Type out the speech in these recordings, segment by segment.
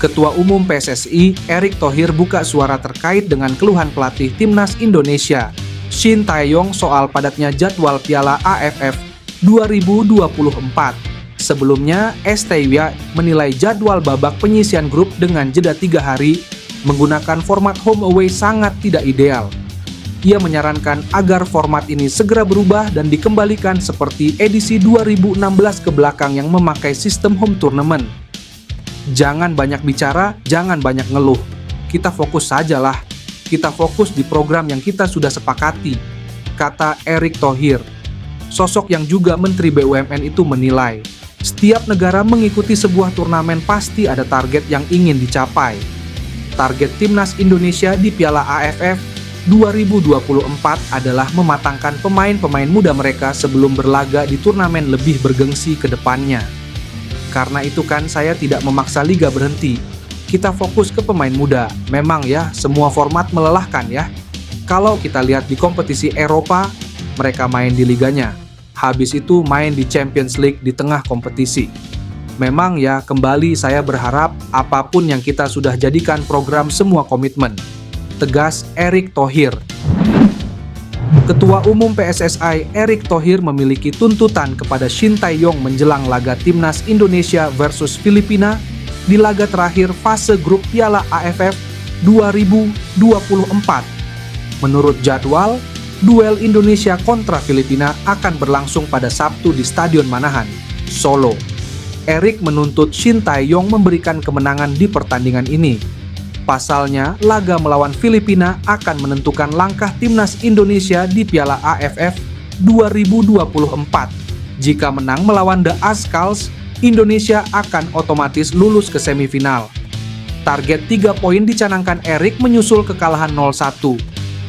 Ketua Umum PSSI, Erick Thohir buka suara terkait dengan keluhan pelatih Timnas Indonesia, Shin Tae-yong soal padatnya jadwal Piala AFF 2024. Sebelumnya, STY menilai jadwal babak penyisian grup dengan jeda 3 hari menggunakan format home away sangat tidak ideal. Ia menyarankan agar format ini segera berubah dan dikembalikan seperti edisi 2016 ke belakang yang memakai sistem home tournament. Jangan banyak bicara, jangan banyak ngeluh. Kita fokus sajalah. Kita fokus di program yang kita sudah sepakati, kata Erick Thohir. Sosok yang juga Menteri BUMN itu menilai, setiap negara mengikuti sebuah turnamen pasti ada target yang ingin dicapai. Target Timnas Indonesia di Piala AFF 2024 adalah mematangkan pemain-pemain muda mereka sebelum berlaga di turnamen lebih bergengsi ke depannya. Karena itu kan saya tidak memaksa liga berhenti. Kita fokus ke pemain muda. Memang ya, semua format melelahkan ya. Kalau kita lihat di kompetisi Eropa, mereka main di liganya. Habis itu main di Champions League di tengah kompetisi. Memang ya, kembali saya berharap apapun yang kita sudah jadikan program semua komitmen. Tegas Erick Thohir. Ketua Umum PSSI Erick Thohir memiliki tuntutan kepada Shin Tae-yong menjelang laga Timnas Indonesia versus Filipina di laga terakhir fase grup Piala AFF 2024. Menurut jadwal, duel Indonesia kontra Filipina akan berlangsung pada Sabtu di Stadion Manahan, Solo. Erick menuntut Shin Tae-yong memberikan kemenangan di pertandingan ini. Pasalnya, laga melawan Filipina akan menentukan langkah Timnas Indonesia di Piala AFF 2024. Jika menang melawan The Azkals, Indonesia akan otomatis lulus ke semifinal. Target 3 poin dicanangkan Erick menyusul kekalahan 0-1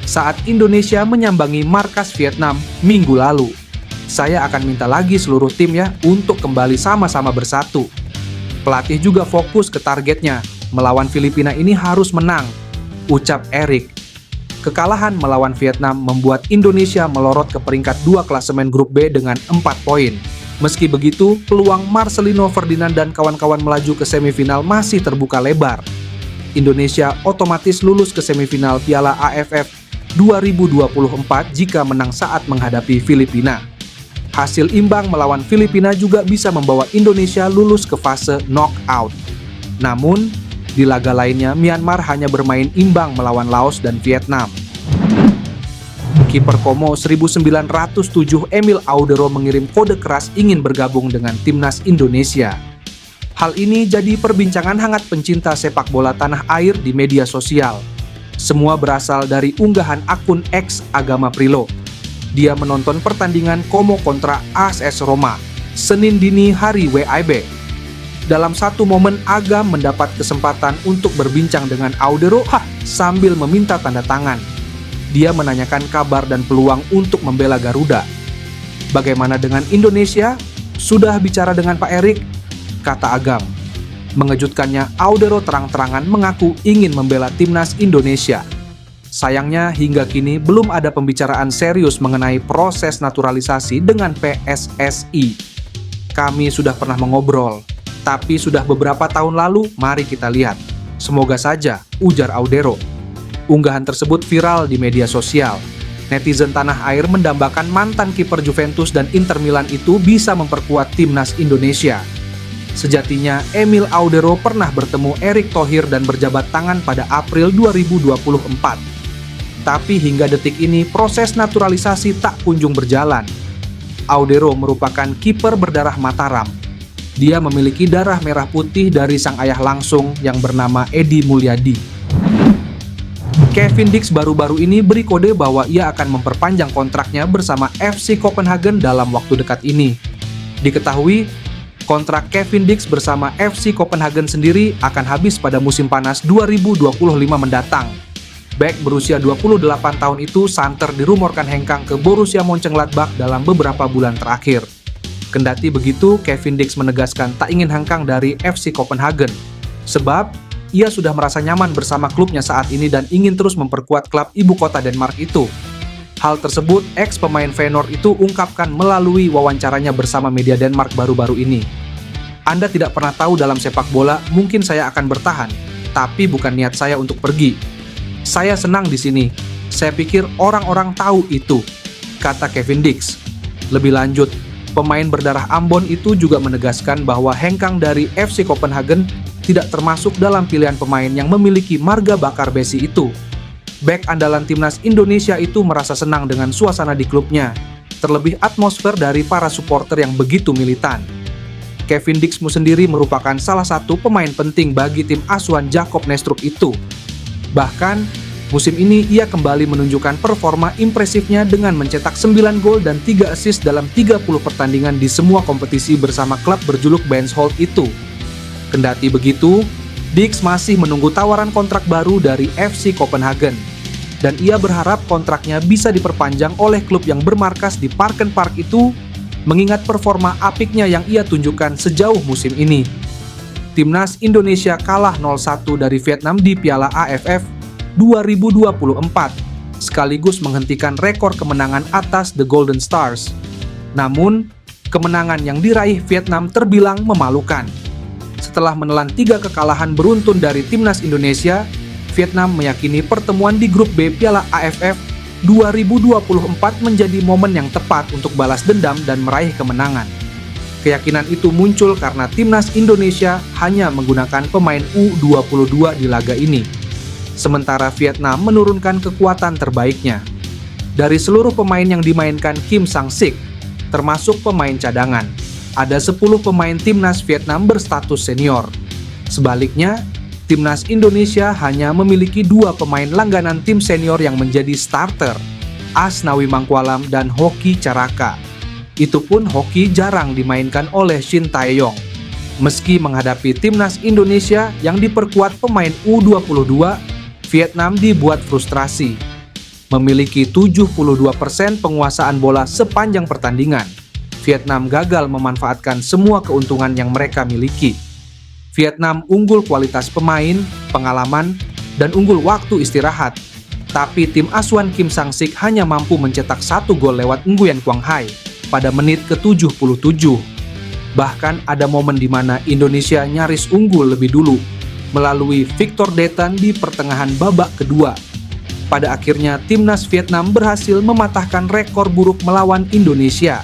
saat Indonesia menyambangi markas Vietnam minggu lalu. Saya akan minta lagi seluruh tim ya untuk kembali sama-sama bersatu. Pelatih juga fokus ke targetnya. Melawan Filipina ini harus menang, ucap Erick. Kekalahan melawan Vietnam membuat Indonesia melorot ke peringkat 2 klasemen grup B dengan 4 poin. Meski begitu, peluang Marcelino Ferdinand dan kawan-kawan melaju ke semifinal masih terbuka lebar. Indonesia otomatis lulus ke semifinal Piala AFF 2024 jika menang saat menghadapi Filipina. Hasil imbang melawan Filipina juga bisa membawa Indonesia lulus ke fase knockout. Namun, di laga lainnya, Myanmar hanya bermain imbang melawan Laos dan Vietnam. Kiper Como 1907 Emil Audero mengirim kode keras ingin bergabung dengan Timnas Indonesia. Hal ini jadi perbincangan hangat pencinta sepak bola tanah air di media sosial. Semua berasal dari unggahan akun X Agama Prilo. Dia menonton pertandingan Como kontra AS Roma, Senin dini hari WIB. Dalam satu momen Agam mendapat kesempatan untuk berbincang dengan Audero sambil meminta tanda tangan. Dia menanyakan kabar dan peluang untuk membela Garuda. Bagaimana dengan Indonesia? Sudah bicara dengan Pak Erick? Kata Agam. Mengejutkannya, Audero terang-terangan mengaku ingin membela Timnas Indonesia. Sayangnya hingga kini belum ada pembicaraan serius mengenai proses naturalisasi dengan PSSI. Kami sudah pernah mengobrol. Tapi sudah beberapa tahun lalu, mari kita lihat. Semoga saja, ujar Audero. Unggahan tersebut viral di media sosial. Netizen tanah air mendambakan mantan kiper Juventus dan Inter Milan itu bisa memperkuat Timnas Indonesia. Sejatinya, Emil Audero pernah bertemu Erick Thohir dan berjabat tangan pada April 2024. Tapi hingga detik ini, proses naturalisasi tak kunjung berjalan. Audero merupakan kiper berdarah Mataram. Dia memiliki darah merah putih dari sang ayah langsung yang bernama Edi Mulyadi. Kevin Dix baru-baru ini beri kode bahwa ia akan memperpanjang kontraknya bersama FC Copenhagen dalam waktu dekat ini. Diketahui, kontrak Kevin Dix bersama FC Copenhagen sendiri akan habis pada musim panas 2025 mendatang. Bek berusia 28 tahun itu santer dirumorkan hengkang ke Borussia Mönchengladbach dalam beberapa bulan terakhir. Kendati begitu, Kevin Dix menegaskan tak ingin hengkang dari FC Copenhagen. Sebab, ia sudah merasa nyaman bersama klubnya saat ini dan ingin terus memperkuat klub ibu kota Denmark itu. Hal tersebut, ex-pemain Feyenoord itu ungkapkan melalui wawancaranya bersama media Denmark baru-baru ini. Anda tidak pernah tahu dalam sepak bola, mungkin saya akan bertahan, tapi bukan niat saya untuk pergi. Saya senang di sini. Saya pikir orang-orang tahu itu, kata Kevin Dix. Lebih lanjut, pemain berdarah Ambon itu juga menegaskan bahwa hengkang dari FC Copenhagen tidak termasuk dalam pilihan pemain yang memiliki marga bakar besi itu. Bek andalan timnas Indonesia itu merasa senang dengan suasana di klubnya, terlebih atmosfer dari para supporter yang begitu militan. Kevin Dixmu sendiri merupakan salah satu pemain penting bagi tim asuhan Jacob Nestrup itu. Bahkan, musim ini ia kembali menunjukkan performa impresifnya dengan mencetak 9 gol dan 3 assist dalam 30 pertandingan di semua kompetisi bersama klub berjuluk Benschholt itu. Kendati begitu, Dix masih menunggu tawaran kontrak baru dari FC Copenhagen. Dan ia berharap kontraknya bisa diperpanjang oleh klub yang bermarkas di Parken Park itu, mengingat performa apiknya yang ia tunjukkan sejauh musim ini. Timnas Indonesia kalah 0-1 dari Vietnam di Piala AFF 2024, sekaligus menghentikan rekor kemenangan atas The Golden Stars. Namun, kemenangan yang diraih Vietnam terbilang memalukan. Setelah menelan 3 kekalahan beruntun dari Timnas Indonesia, Vietnam meyakini pertemuan di grup B Piala AFF 2024 menjadi momen yang tepat untuk balas dendam dan meraih kemenangan. Keyakinan itu muncul karena Timnas Indonesia hanya menggunakan pemain U22 di laga ini. Sementara Vietnam menurunkan kekuatan terbaiknya. Dari seluruh pemain yang dimainkan Kim Sang-sik, termasuk pemain cadangan, ada 10 pemain Timnas Vietnam berstatus senior. Sebaliknya, Timnas Indonesia hanya memiliki 2 pemain langganan tim senior yang menjadi starter, Asnawi Mangkualam dan Hoki Caraka. Itu pun Hoki jarang dimainkan oleh Shin Tae-yong. Meski menghadapi Timnas Indonesia yang diperkuat pemain U22, Vietnam dibuat frustrasi. Memiliki 72% penguasaan bola sepanjang pertandingan, Vietnam gagal memanfaatkan semua keuntungan yang mereka miliki. Vietnam unggul kualitas pemain, pengalaman, dan unggul waktu istirahat. Tapi tim asuhan Kim Sang-sik hanya mampu mencetak 1 gol lewat Nguyen Quang Hai pada menit ke-77. Bahkan ada momen di mana Indonesia nyaris unggul lebih dulu melalui Victor Detan di pertengahan babak kedua. Pada akhirnya timnas Vietnam berhasil mematahkan rekor buruk melawan Indonesia.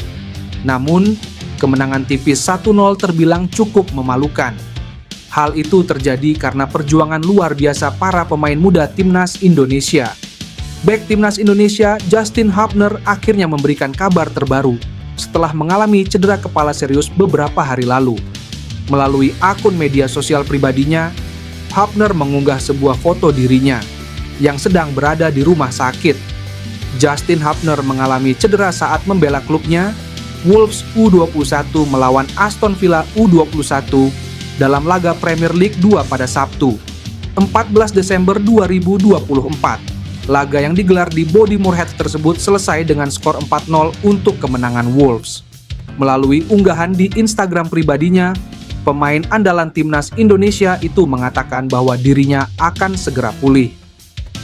Namun, kemenangan tipis 1-0 terbilang cukup memalukan. Hal itu terjadi karena perjuangan luar biasa para pemain muda Timnas Indonesia. Bek Timnas Indonesia, Justin Hubner, akhirnya memberikan kabar terbaru setelah mengalami cedera kepala serius beberapa hari lalu. Melalui akun media sosial pribadinya, Hubner mengunggah sebuah foto dirinya yang sedang berada di rumah sakit. Justin Hubner mengalami cedera saat membela klubnya, Wolves U21 melawan Aston Villa U21 dalam laga Premier League 2 pada Sabtu, 14 Desember 2024. Laga yang digelar di Bodymoor Heath tersebut selesai dengan skor 4-0 untuk kemenangan Wolves. Melalui unggahan di Instagram pribadinya, pemain andalan Timnas Indonesia itu mengatakan bahwa dirinya akan segera pulih.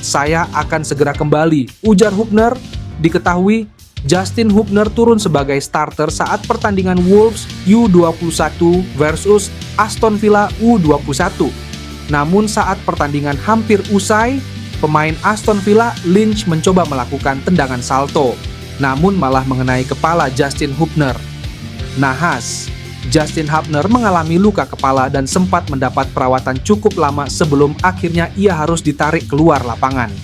"Saya akan segera kembali," ujar Hubner. Diketahui, Justin Hubner turun sebagai starter saat pertandingan Wolves U21 versus Aston Villa U21. Namun saat pertandingan hampir usai, pemain Aston Villa Lynch mencoba melakukan tendangan salto, namun malah mengenai kepala Justin Hubner. Nahas, Justin Hubner mengalami luka kepala dan sempat mendapat perawatan cukup lama sebelum akhirnya ia harus ditarik keluar lapangan.